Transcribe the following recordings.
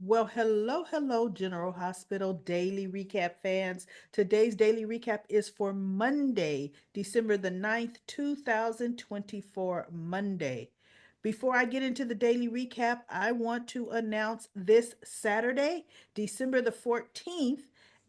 Well, hello, General Hospital Daily Recap fans. Today's Daily Recap is for Monday, December the 9th, 2024, Monday. Before I get into the daily recap, I want to announce this Saturday, December the 14th,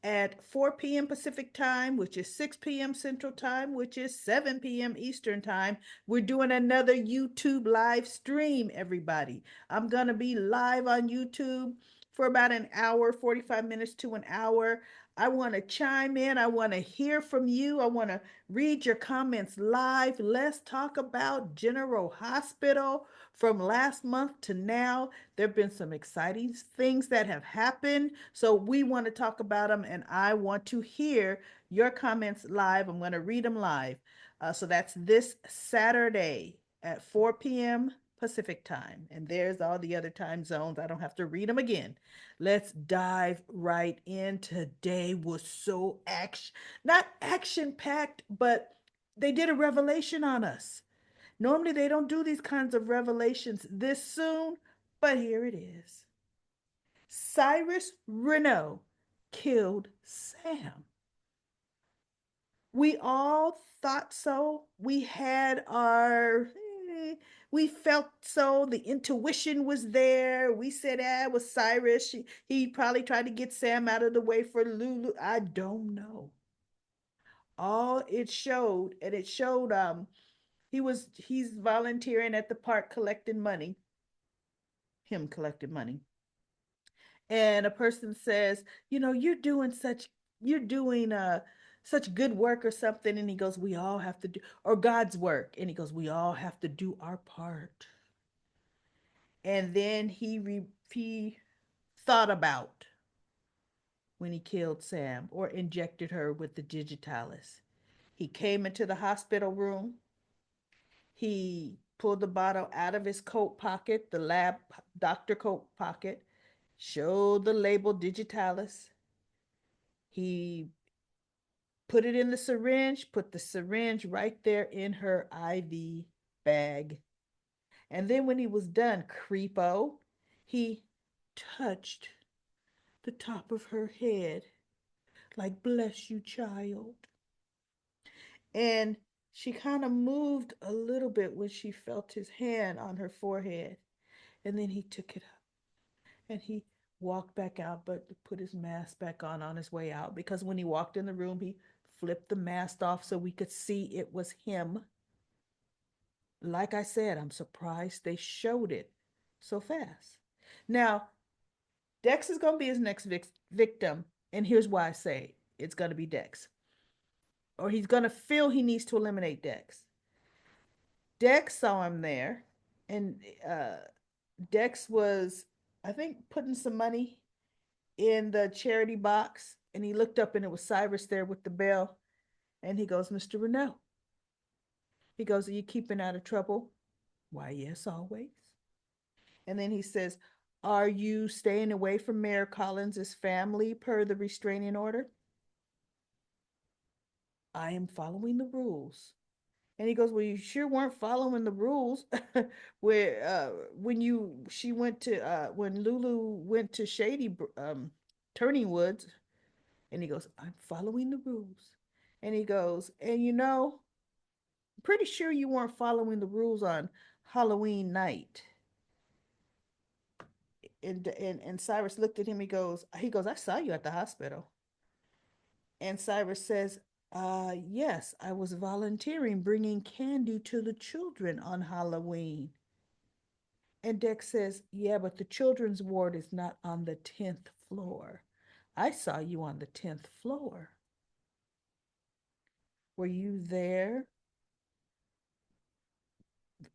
at 4 p.m. Pacific time, which is 6 p.m. Central time, which is 7 p.m. Eastern time. We're doing another YouTube live stream, everybody. I'm going to be live on YouTube for about an hour, 45 minutes to an hour. I want to chime in. I want to hear from you. I want to read your comments live. Let's talk about General Hospital from last month to now. There have been some exciting things that have happened. So we want to talk about them, and I want to hear your comments live. I'm going to read them live. So that's this Saturday at 4 p.m. Pacific time. And there's all the other time zones. I don't have to read them again. Let's dive right in. Today was so not action packed, but they did a revelation on us. Normally, they don't do these kinds of revelations this soon, but here it is. Cyrus Renault killed Sam. We all thought so. We felt so. The intuition was there. We said, it was Cyrus. He probably tried to get Sam out of the way for Lulu. I don't know. All it showed, and it showed he's volunteering at the park collecting money, him collecting money. And a person says, you're doing such good work or something, and he goes, we all have to do, or God's work, and he goes, we all have to do our part. And then he thought about when he killed Sam or injected her with the digitalis. He came into the hospital room. He pulled the bottle out of his coat pocket, the lab doctor coat pocket, showed the label digitalis. He put it in the syringe, put the syringe right there in her IV bag. And then when he was done, creepo, he touched the top of her head, like, bless you, child. And she kind of moved a little bit when she felt his hand on her forehead. And then he took it up and he walked back out, but put his mask back on his way out, because when he walked in the room, he flipped the mask off so we could see it was him. Like I said, I'm surprised they showed it so fast. Now, Dex is going to be his next victim. And here's why I say it's going to be Dex. Or he's going to feel he needs to eliminate Dex. Dex saw him there. And Dex was, I think, putting some money in the charity box. And he looked up and it was Cyrus there with the bell. And he goes, Mr. Renault. He goes, are you keeping out of trouble? Why, yes, always. And then he says, are you staying away from Mayor Collins's family per the restraining order? I am following the rules. And he goes, well, you sure weren't following the rules where when you she went to when Lulu went to Shady Turning Woods. And he goes, I'm following the rules. And he goes, and pretty sure you weren't following the rules on Halloween night. And Cyrus looked at him. He goes, I saw you at the hospital. And Cyrus says, yes, I was volunteering bringing candy to the children on Halloween. And Dex says, yeah, but the children's ward is not on the 10th floor. I saw you on the 10th floor. Were you there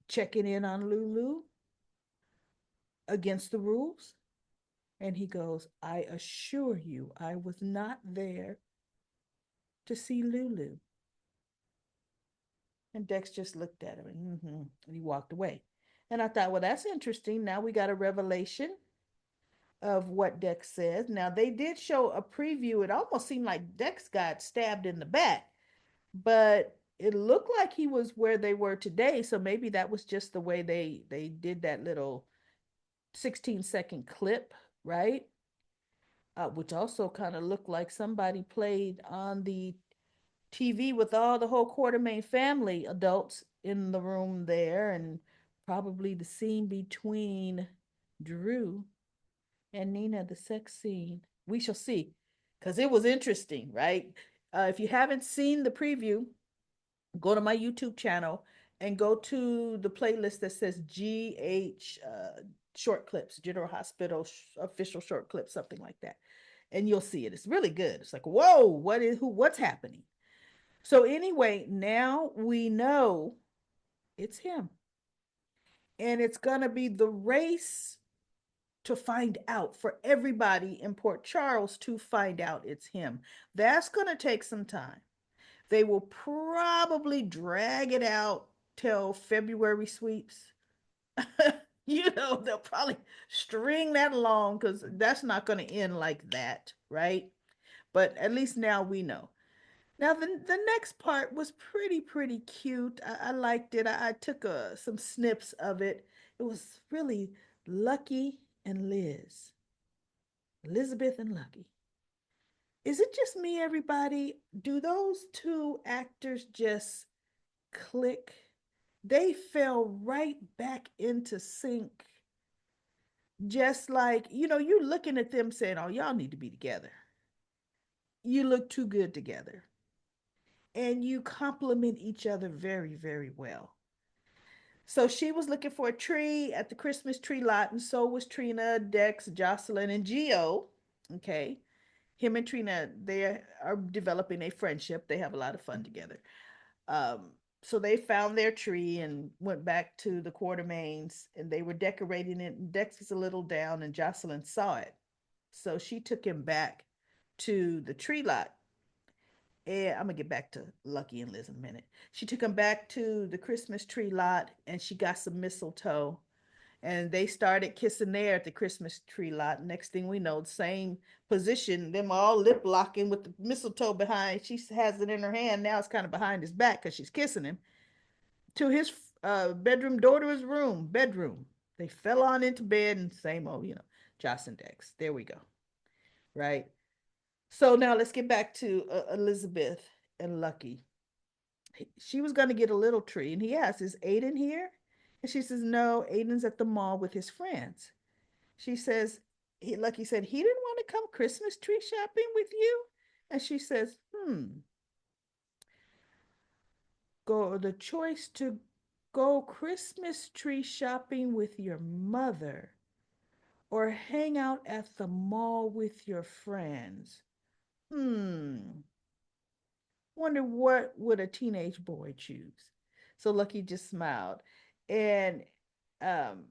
checking in on Lulu against the rules? And he goes, I assure you, I was not there to see Lulu. And Dex just looked at him and he walked away. And I thought, well, that's interesting. Now we got a revelation of what Dex says. Now they did show a preview. It almost seemed like Dex got stabbed in the back, but it looked like he was where they were today. So maybe that was just the way they did that little 16-second clip right? Which also kind of looked like somebody played on the TV with all the whole Quartermain family adults in the room there, and probably the scene between Drew and Nina, the sex scene. We shall see, because it was interesting, right? If you haven't seen the preview, go to my YouTube channel and go to the playlist that says GH short clips, General Hospital official short clips, something like that. And you'll see it. It's really good. It's like, whoa, what's happening? So anyway, now we know it's him. And it's going to be the race to find out for everybody in Port Charles to find out it's him. That's going to take some time. They will probably drag it out till February sweeps. They'll probably string that along because that's not going to end like that, right? But at least now we know. Now the next part was pretty cute. I liked it. I took some snips of it. It was really Lucky and Liz, Elizabeth and Lucky. Is it just me, everybody? Do those two actors just click? They fell right back into sync. Just like, you looking at them saying, oh, y'all need to be together. You look too good together. And you complement each other very well. So she was looking for a tree at the Christmas tree lot, and so was Trina, Dex, Jocelyn, and Geo. Okay. Him and Trina, they are developing a friendship. They have a lot of fun together. Um, so they found their tree and went back to the Quartermains, and they were decorating it. And Dex was a little down, and Jocelyn saw it. So she took him back to the tree lot. And I'm gonna get back to Lucky and Liz in a minute. She took him back to the Christmas tree lot, and she got some mistletoe, and they started kissing there at the Christmas tree lot. Next thing we know, the same position, them all lip locking with the mistletoe behind. She has it in her hand. Now it's kind of behind his back because she's kissing him. To his bedroom door, to his bedroom. They fell on into bed, and same old, Joss and Dex. There we go. Right. So now let's get back to Elizabeth and Lucky. She was going to get a little tree, and he asked, "Is Aiden here?" And she says, "No, Aiden's at the mall with his friends." She says, Lucky said, "He didn't want to come Christmas tree shopping with you?" And she says, go the choice to go Christmas tree shopping with your mother or hang out at the mall with your friends. Hmm. Wonder what would a teenage boy choose? So Lucky just smiled. And um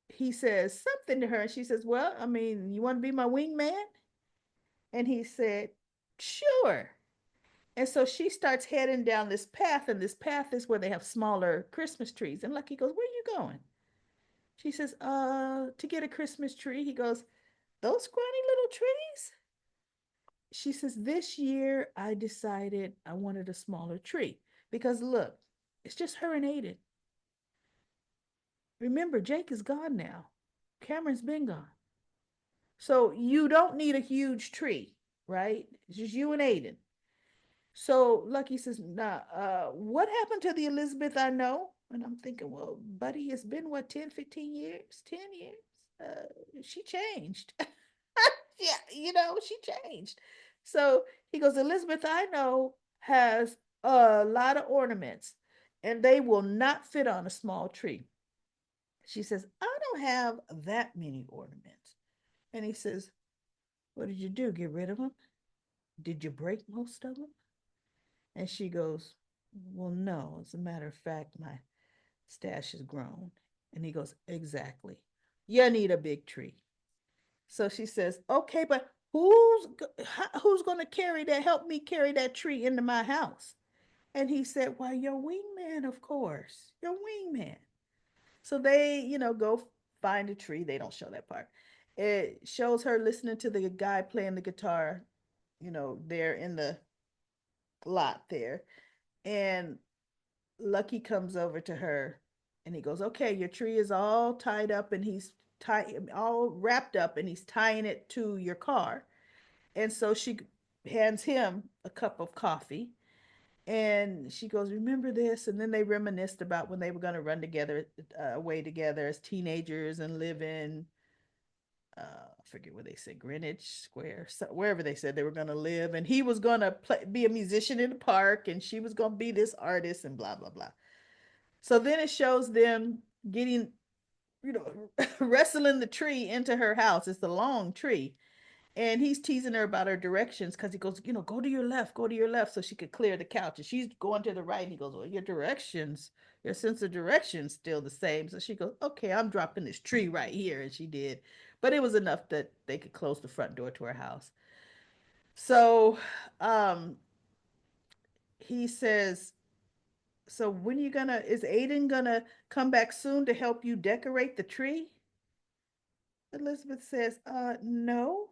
he says something to her, and she says, "Well, I mean, you want to be my wingman?" And he said, "Sure." And so she starts heading down this path, and this path is where they have smaller Christmas trees. And Lucky goes, "Where are you going?" She says, to get a Christmas tree." He goes, "Those scrawny little trees?" She says, "This year I decided I wanted a smaller tree because look, it's just her and Aiden. Remember, Jake is gone now. Cameron's been gone. So you don't need a huge tree, right? It's just you and Aiden." So Lucky says, "Nah, what happened to the Elizabeth I know?" And I'm thinking, well, buddy, it's been what, 10, 15 years? 10 years? She changed. Yeah, she changed. So he goes, "Elizabeth I know has a lot of ornaments, and they will not fit on a small tree." She says, "I don't have that many ornaments." And he says, "What did you do? Get rid of them? Did you break most of them?" And she goes, "Well, no. As a matter of fact, my stash has grown." And he goes, "Exactly. You need a big tree." So she says, "Okay, but who's going to help me carry that tree into my house?" And he said, "Why, your wingman, of course. Your wingman." So they, go find a tree. They don't show that part. It shows her listening to the guy playing the guitar, there in the lot there. And Lucky comes over to her, and he goes, "Okay, your tree is all tied up," and he's all wrapped up, and he's tying it to your car. And so she hands him a cup of coffee, and she goes, "Remember this?" And then they reminisced about when they were going to run together, away together as teenagers and live in, I forget where they said, Greenwich Square, so wherever they said they were going to live. And he was going to be a musician in the park, and she was going to be this artist, and blah blah blah. So then it shows them getting, wrestling the tree into her house. It's a long tree. And he's teasing her about her directions because he goes, go to your left, go to your left, so she could clear the couch. And she's going to the right. And he goes, well, your sense of direction's still the same. So she goes, okay, I'm dropping this tree right here. And she did. But it was enough that they could close the front door to her house. So um, he says, so when you gonna, is Aiden gonna come back soon to help you decorate the tree? Elizabeth says, no,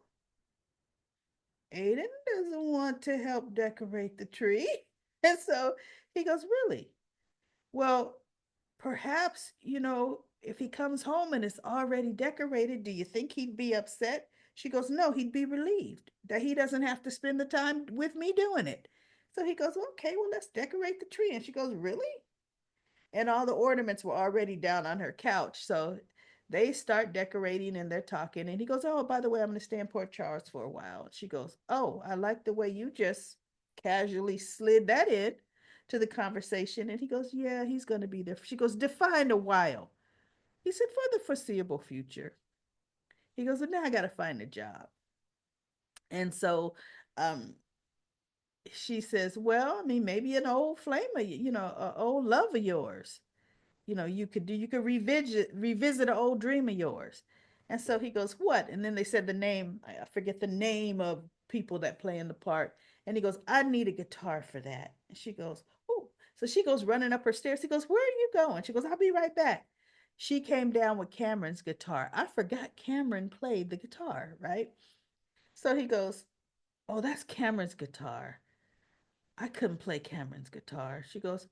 Aiden doesn't want to help decorate the tree. And so he goes, really? Well, perhaps, if he comes home and it's already decorated, do you think he'd be upset? She goes, no, he'd be relieved that he doesn't have to spend the time with me doing it. So he goes, okay, well, let's decorate the tree. And she goes, really? And all the ornaments were already down on her couch. So they start decorating and they're talking. And he goes, oh, by the way, I'm going to stay in Port Charles for a while. And she goes, oh, I like the way you just casually slid that in to the conversation. And he goes, yeah, he's going to be there. She goes, define a while. He said, for the foreseeable future. He goes, well, now I got to find a job. And so um, she says, well, I mean, maybe an old flame of an old love of yours, you could revisit an old dream of yours. And so he goes, what? And then they said the name, I forget the name of people that play in the part. And he goes, I need a guitar for that. And she goes, oh. So she goes running up her stairs. He goes, where are you going? She goes, I'll be right back. She came down with Cameron's guitar. I forgot Cameron played the guitar, right? So he goes, oh, that's Cameron's guitar. I couldn't play Cameron's guitar. She goes,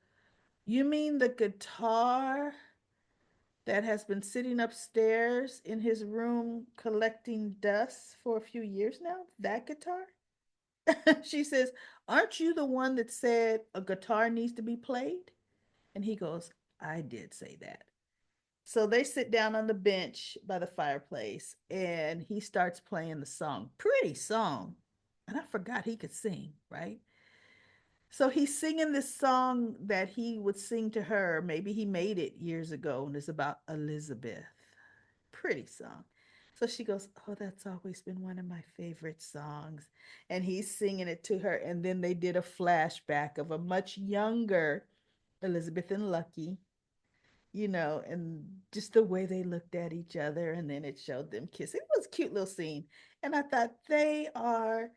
you mean the guitar that has been sitting upstairs in his room collecting dust for a few years now? That guitar? She says, aren't you the one that said a guitar needs to be played? And he goes, I did say that. So they sit down on the bench by the fireplace and he starts playing the song. Pretty song. And I forgot he could sing, right? So he's singing this song that he would sing to her. Maybe he made it years ago, and it's about Elizabeth. Pretty song. So she goes, oh, that's always been one of my favorite songs. And he's singing it to her. And then they did a flashback of a much younger Elizabeth and Lucky, and just the way they looked at each other. And then it showed them kissing. It was a cute little scene. And I thought they are,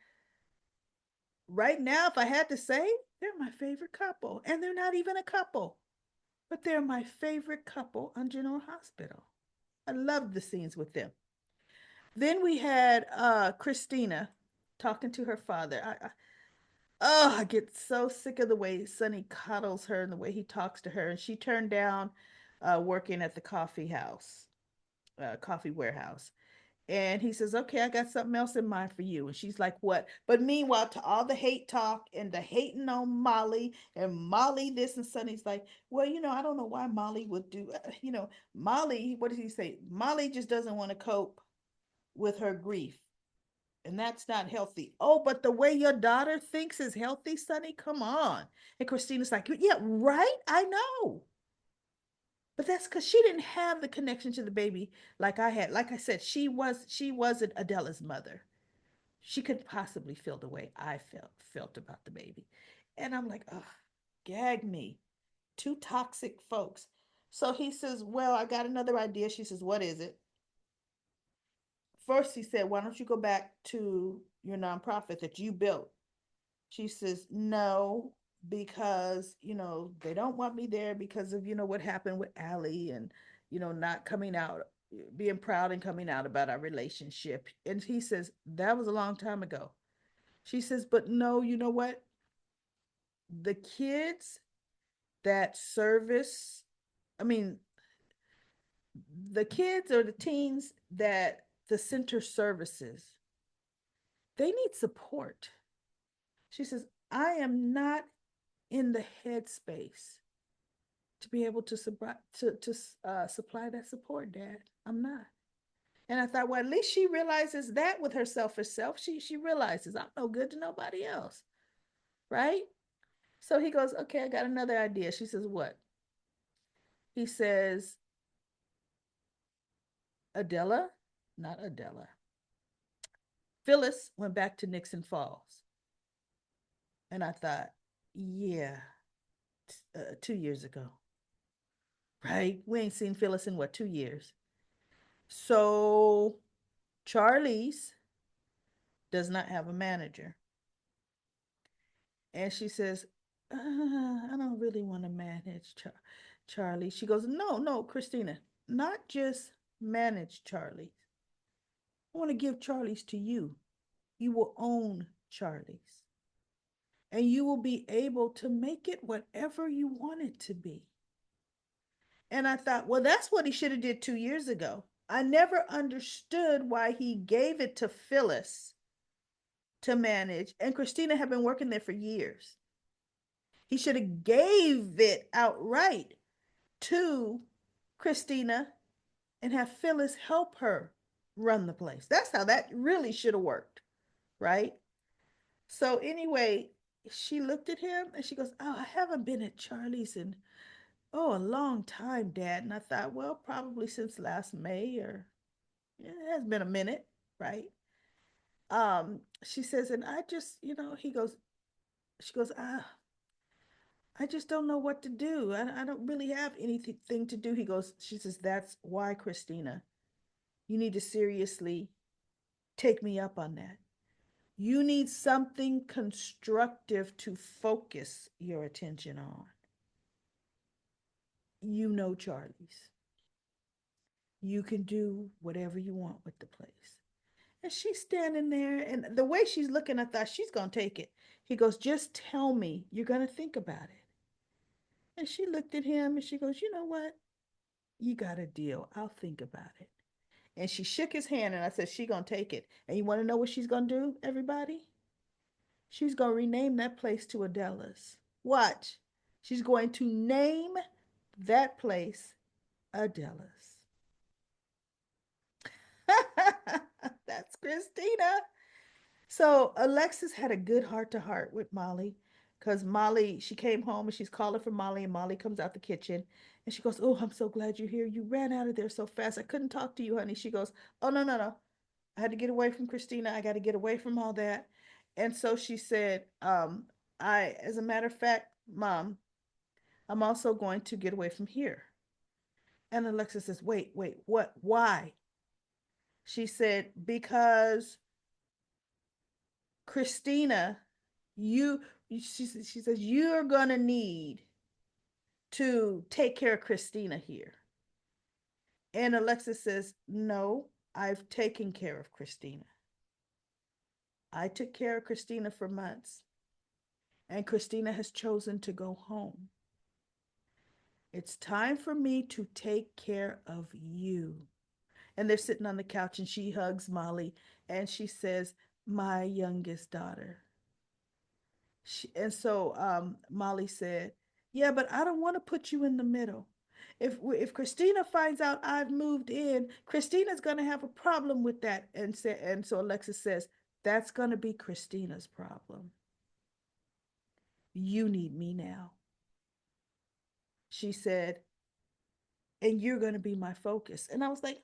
right now, if I had to say, they're my favorite couple. And they're not even a couple, but they're my favorite couple on General Hospital. I loved the scenes with them. Then we had Christina talking to her father. I get so sick of the way Sonny coddles her and the way he talks to her. And she turned down working at the coffee warehouse. And he says, okay, I got something else in mind for you. And she's like, what? But meanwhile, to all the hate talk and the hating on Molly and Molly this, and Sonny's like, well, I don't know why Molly would do, Molly, what does he say? Molly just doesn't want to cope with her grief. And that's not healthy. Oh, but the way your daughter thinks is healthy, Sonny, come on. And Christina's like, yeah, right? I know. But that's because she didn't have the connection to the baby like I had. Like I said, she wasn't Adela's mother. She could possibly feel the way I felt about the baby. And I'm like, oh, gag me. Two toxic folks. So he says, well, I got another idea. She says, what is it? First, he said, why don't you go back to your nonprofit that you built? She says, no, because, they don't want me there because of, what happened with Allie and, not coming out, being proud and coming out about our relationship. And he says, that was a long time ago. She says, but no, you know what? The kids that service, I mean, the kids or the teens that the center services, they need support. She says, I am not in the headspace to be able to supply that support, Dad. I'm not. And I thought, well, at least she realizes that with her selfish self. She realizes I'm no good to nobody else, right? So he goes, okay, I got another idea. She says, what? He says, Adela, not Adela. Phyllis went back to Nixon Falls. And I thought, yeah, 2 years ago, right? We ain't seen Phyllis in what, 2 years? So Charlie's does not have a manager. And she says, I don't really want to manage Charlie. She goes, no, no, Christina, not just manage Charlie. I want to give Charlie's to you. You will own Charlie's. And you will be able to make it whatever you want it to be. And I thought, well, that's what he should have did 2 years ago. I never understood why he gave it to Phyllis to manage, and Christina had been working there for years. He should have gave it outright to Christina and have Phyllis help her run the place. That's how that really should have worked, right? So anyway, she looked at him and she goes, "Oh, I haven't been at Charlie's in a long time, Dad." And I thought, well, probably since last May, or yeah, it has been a minute, right? She says, and I just, he goes, she goes, I just don't know what to do. I don't really have anything to do. He goes, she says, that's why, Christina, you need to seriously take me up on that. You need something constructive to focus your attention on. You know Charlie's. You can do whatever you want with the place. And she's standing there, and the way she's looking, I thought she's going to take it. He goes, just tell me you're going to think about it. And she looked at him and she goes, you know what? You got a deal. I'll think about it. And she shook his hand, and I said, she going to take it. And you want to know what she's going to do, everybody? She's going to rename that place to Adela's. Watch. She's going to name that place Adela's. That's Christina. So Alexis had a good heart to heart with Molly, because Molly, she came home and she's calling for Molly, and Molly comes out the kitchen and she goes, oh, I'm so glad you're here. You ran out of there so fast. I couldn't talk to you, honey. She goes, oh, no, no, no. I had to get away from Christina. I got to get away from all that. And so she said, as a matter of fact, Mom, I'm also going to get away from here. And Alexis says, wait, wait, what? Why? She said, because Christina, she says, you're going to need to take care of Christina here. And Alexis says, no, I've taken care of Christina. I took care of Christina for months, and Christina has chosen to go home. It's time for me to take care of you. And they're sitting on the couch, and she hugs Molly and she says, my youngest daughter. And so Molly said, yeah, but I don't want to put you in the middle. If Christina finds out I've moved in, Christina's going to have a problem with that. And so Alexis says, that's going to be Christina's problem. You need me now. She said, and you're going to be my focus. And I was like,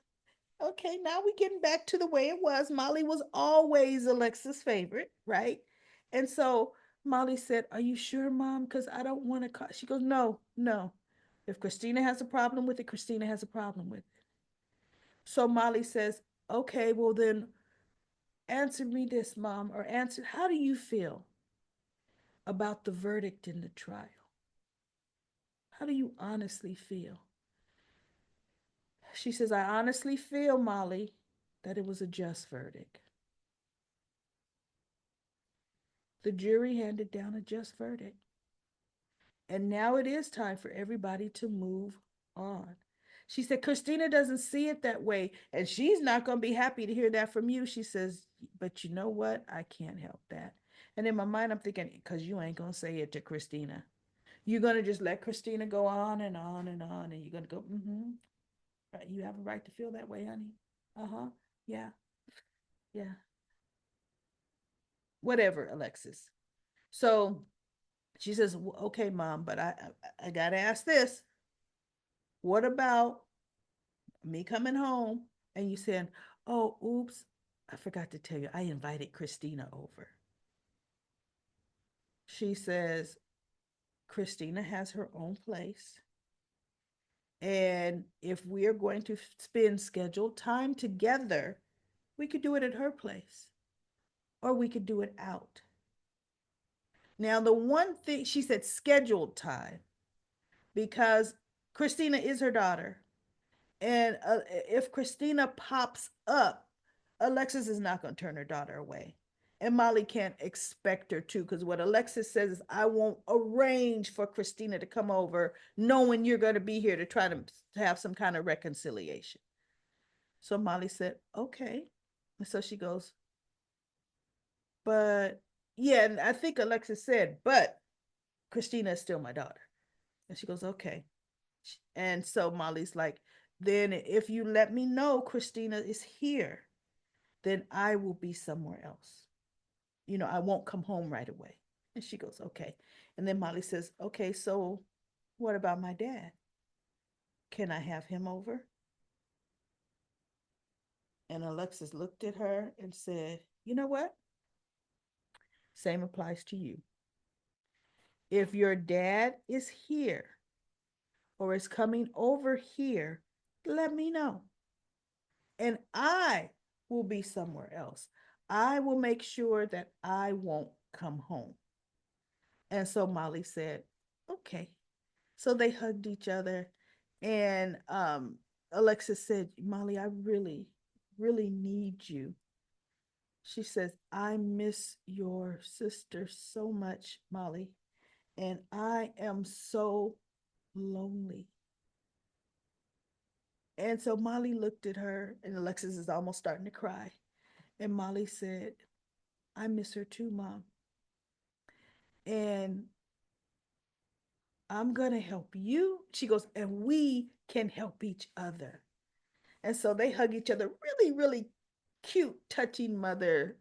okay, now we're getting back to the way it was. Molly was always Alexa's favorite, right? And so Molly said, are you sure, Mom? Because I don't want to call. She goes, no, no. If Christina has a problem with it, Christina has a problem with it. So Molly says, okay, well then answer me this, Mom, or answer, how do you feel about the verdict in the trial? How do you honestly feel? She says, I honestly feel, Molly, that it was a just verdict. The jury handed down a just verdict. And now it is time for everybody to move on. She said, Christina doesn't see it that way. And she's not going to be happy to hear that from you. She says, but you know what? I can't help that. And in my mind, I'm thinking, because you ain't going to say it to Christina. You're going to just let Christina go on and on and on. And you're going to go, right, you have a right to feel that way, honey. Uh huh. Yeah. Yeah. Whatever, Alexis. So she says, okay, mom, but I got to ask this. What about me coming home and you saying, oh, oops, I forgot to tell you, I invited Christina over. She says, Christina has her own place. And if we are going to spend scheduled time together, we could do it at her place or we could do it out. Now, the one thing she said, scheduled time, because Christina is her daughter. And if Christina pops up, Alexis is not going to turn her daughter away. And Molly can't expect her to, because what Alexis says is, I won't arrange for Christina to come over knowing you're going to be here to try to have some kind of reconciliation. So Molly said, okay. And so she goes, but yeah, and I think Alexis said, but Christina is still my daughter. And she goes, okay. And so Molly's like, then if you let me know Christina is here, then I will be somewhere else. I won't come home right away. And she goes, okay. And then Molly says, okay, so what about my dad? Can I have him over? And Alexis looked at her and said, you know what? Same applies to you. If your dad is here or is coming over here, let me know. And I will be somewhere else. I will make sure that I won't come home. And so Molly said, okay. So they hugged each other. And Alexis said, Molly, I really, really need you. She says, I miss your sister so much, Molly. And I am so lonely. And so Molly looked at her, and Alexis is almost starting to cry. And Molly said, I miss her too, Mom. And I'm going to help you. She goes, and we can help each other. And so they hug each other. Really, really cute, touching mother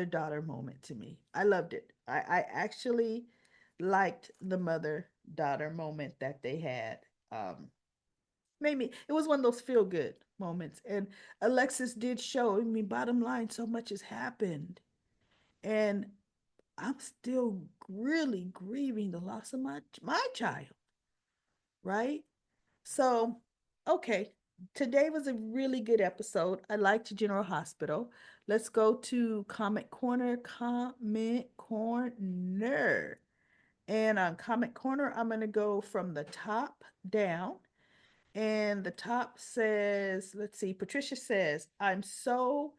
daughter moment to me. I loved it. I actually liked the mother daughter moment that they had. Made me, it was one of those feel good moments. And Alexis did show, I mean, bottom line, so much has happened. And I'm still really grieving the loss of my child, right? So, okay, today was a really good episode. I liked General Hospital. Let's go to Comment Corner. Comment Corner. And on Comment Corner, I'm going to go from the top down. And the top says, let's see, Patricia says, I'm so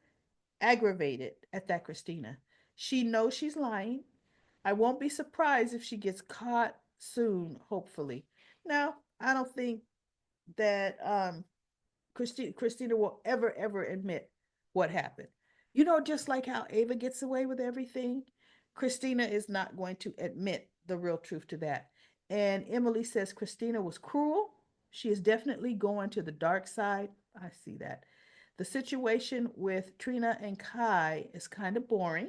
aggravated at that Christina. She knows she's lying. I won't be surprised if she gets caught soon, hopefully. Now, I don't think that Christina will ever admit what happened. Just like how Ava gets away with everything, Christina is not going to admit the real truth to that. And Emily says Christina was cruel. She is definitely going to the dark side. I see that. The situation with Trina and Kai is kind of boring.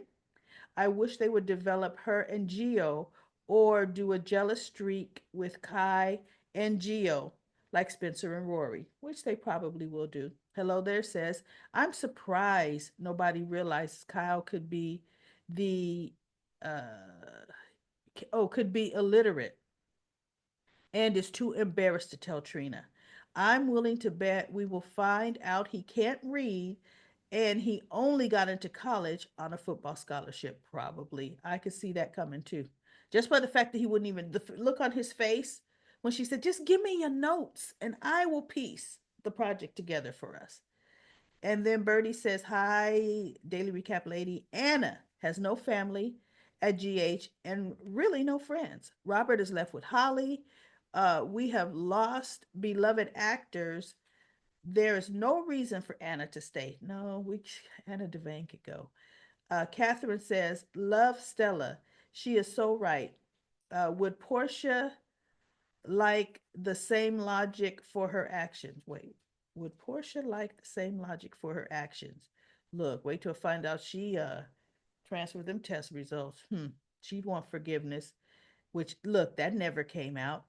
I wish they would develop her and Geo or do a jealous streak with Kai and Geo like Spencer and Rory, which they probably will do. Hello there says, I'm surprised nobody realizes Kyle could be the could be illiterate and is too embarrassed to tell Trina. I'm willing to bet we will find out he can't read and he only got into college on a football scholarship, probably. I could see that coming too. Just by the fact that he wouldn't even, the look on his face when she said, just give me your notes and I will piece the project together for us. And then Birdie says, hi, Daily Recap lady. Anna has no family at GH and really no friends. Robert is left with Holly. We have lost beloved actors. There is no reason for Anna to stay. No, Anna Devane could go. Catherine says, love Stella. She is so right. Would Portia like the same logic for her actions? Wait, would Portia like the same logic for her actions? Look, wait till I find out she transferred them test results. She'd want forgiveness, which, look, that never came out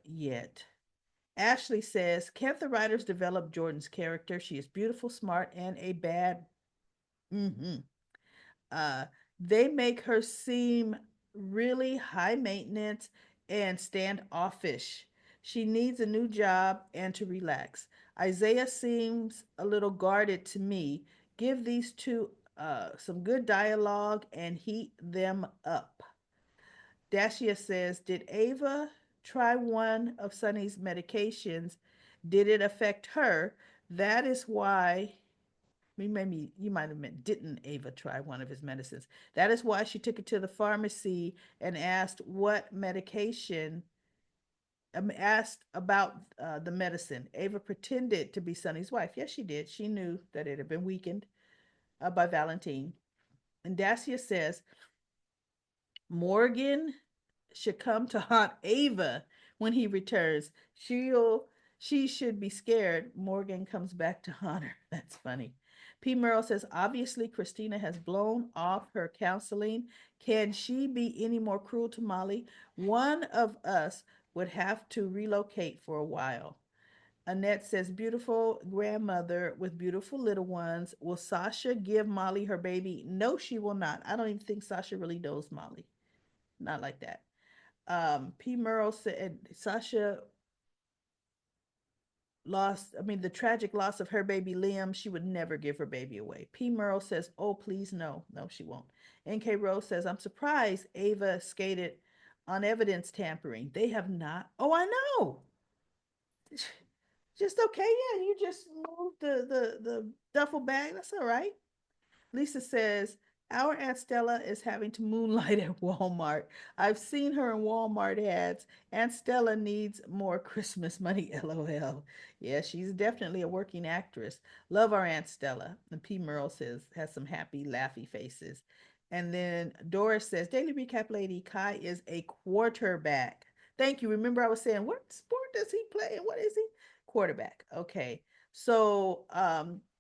yet. Ashley says, can't the writers develop Jordan's character? She is beautiful, smart, and a bad. Mm-hmm. Uh, they make her seem really high maintenance and standoffish. She needs a new job and to relax. Isaiah seems a little guarded to me. Give these two some good dialogue and heat them up. Dacia says, did Ava try one of Sunny's medications? Did it affect her? That is why maybe you might have meant didn't Ava try one of his medicines. That is why she took it to the pharmacy and asked what medication, asked about the medicine. Ava pretended to be Sonny's wife. Yes, she did. She knew that it had been weakened by Valentine. And Dacia says, Morgan should come to haunt Ava when he returns. She should be scared. Morgan comes back to haunt her. That's funny. P. Merle says, obviously, Christina has blown off her counseling. Can she be any more cruel to Molly? One of us would have to relocate for a while. Annette says, beautiful grandmother with beautiful little ones. Will Sasha give Molly her baby? No, she will not. I don't even think Sasha really knows Molly. Not like that. P. Merle said Sasha the tragic loss of her baby Liam, she would never give her baby away. P. Merle says, oh, please, no. No, she won't. N.K. Rose says, I'm surprised Ava skated on evidence tampering. They have not. Oh, I know. Just okay. Yeah, you just moved the duffel bag. That's all right. Lisa says, our Aunt Stella is having to moonlight at Walmart. I've seen her in Walmart ads. Aunt Stella needs more Christmas money, lol. Yeah, she's definitely a working actress. Love our Aunt Stella. And P. Merle says, has some happy, laughy faces. And then Doris says, Daily Recap Lady, Kai is a quarterback. Thank you. Remember, I was saying, what sport does he play? And what is he? Quarterback. Okay. So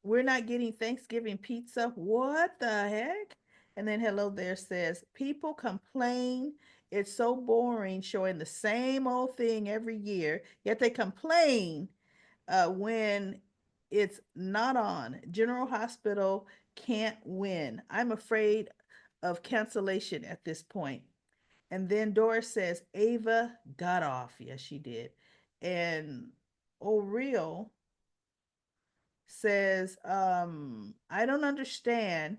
we're not getting Thanksgiving pizza. What the heck? And then Hello There says, people complain it's so boring showing the same old thing every year, yet they complain when it's not on. General Hospital can't win. I'm afraid of cancellation at this point. And then Doris says, Ava got off. Yes, she did. And O'Real says, I don't understand,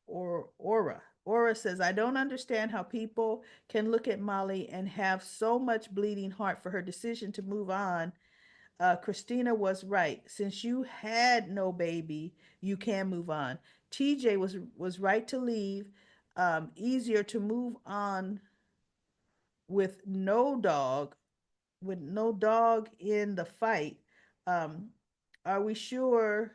or Aura. Aura says, I don't understand how people can look at Molly and have so much bleeding heart for her decision to move on. Christina was right. Since you had no baby, you can move on. TJ was right to leave. Easier to move on with no dog in the fight. Um, are we sure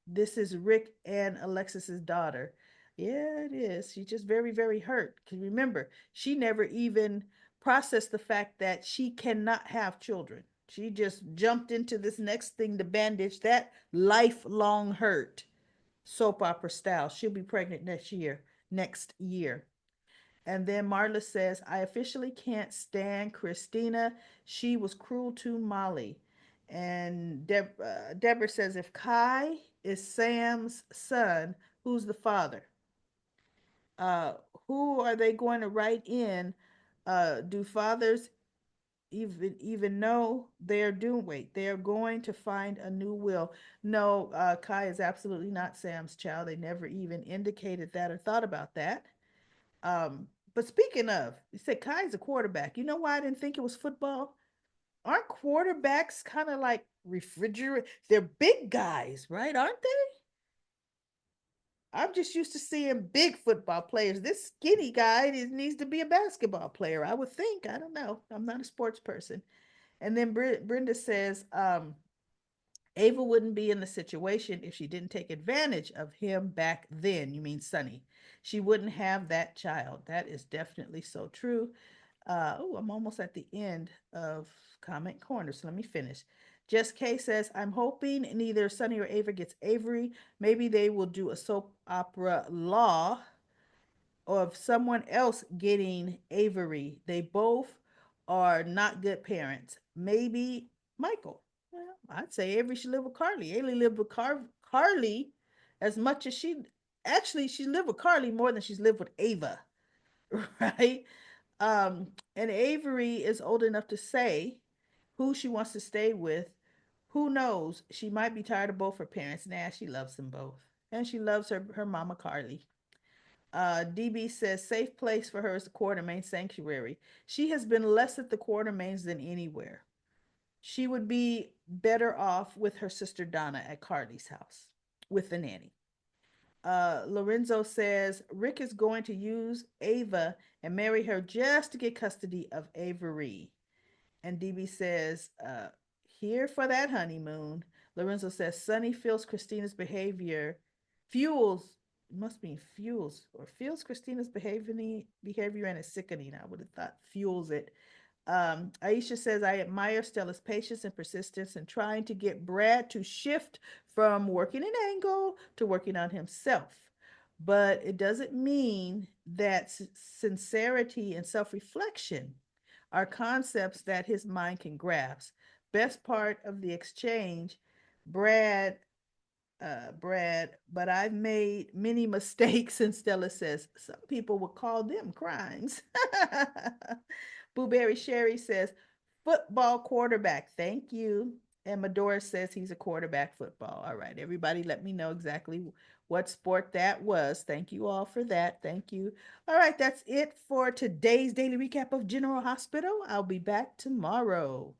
this is Rick and Alexis's daughter? Yeah, it is. She's just very, very hurt. Because remember, she never even processed the fact that she cannot have children. She just jumped into this next thing to bandage that lifelong hurt, soap opera style. She'll be pregnant next year. Next year. And then Marla says, I officially can't stand Christina. She was cruel to Molly. And Deborah says, if Kai is Sam's son, who's the father? Uh, who are they going to write in? Do fathers even know they're doing? Wait, they're going to find a new will. No, Kai is absolutely not Sam's child. They never even indicated that or thought about that. But speaking of, you said Kai's a quarterback. You know why I didn't think it was football? Aren't quarterbacks kind of like refrigerator? They're big guys, right? Aren't they? I'm just used to seeing big football players. This skinny guy needs to be a basketball player, I would think. I don't know. I'm not a sports person. And then Brenda says, Ava wouldn't be in the situation if she didn't take advantage of him back then. You mean Sonny? She wouldn't have that child. That is definitely so true. Oh, I'm almost at the end of comment corner, so let me finish. Just K says, I'm hoping neither Sonny or Ava gets Avery. Maybe they will do a soap opera law of someone else getting Avery. They both are not good parents. Maybe Michael. Well, I'd say Avery should live with Carly. Avery lived with Carly as much as she lived with Carly more than she's lived with Ava, right? And Avery is old enough to say who she wants to stay with. Who knows? She might be tired of both her parents. Nah, she loves them both. And she loves her mama Carly. DB says safe place for her is the Quartermain Sanctuary. She has been less at the Quartermains than anywhere. She would be better off with her sister Donna at Carly's house with the nanny. Lorenzo says Rick is going to use Ava and marry her just to get custody of Avery. And DB says, here for that honeymoon. Lorenzo says, Sonny feels Christina's behavior fuels, it must mean fuels, or feels Christina's behavior and is sickening. I would have thought fuels it. Aisha says, I admire Stella's patience and persistence in trying to get Brad to shift from working an angle to working on himself. But it doesn't mean that sincerity and self reflection are concepts that his mind can grasp. Best part of the exchange, Brad, but I've made many mistakes. And Stella says, some people would call them crimes. Blueberry Sherry says, football quarterback. Thank you. And Medora says he's a quarterback football. All right, everybody, let me know exactly what sport that was. Thank you all for that. Thank you. All right, that's it for today's daily recap of General Hospital. I'll be back tomorrow.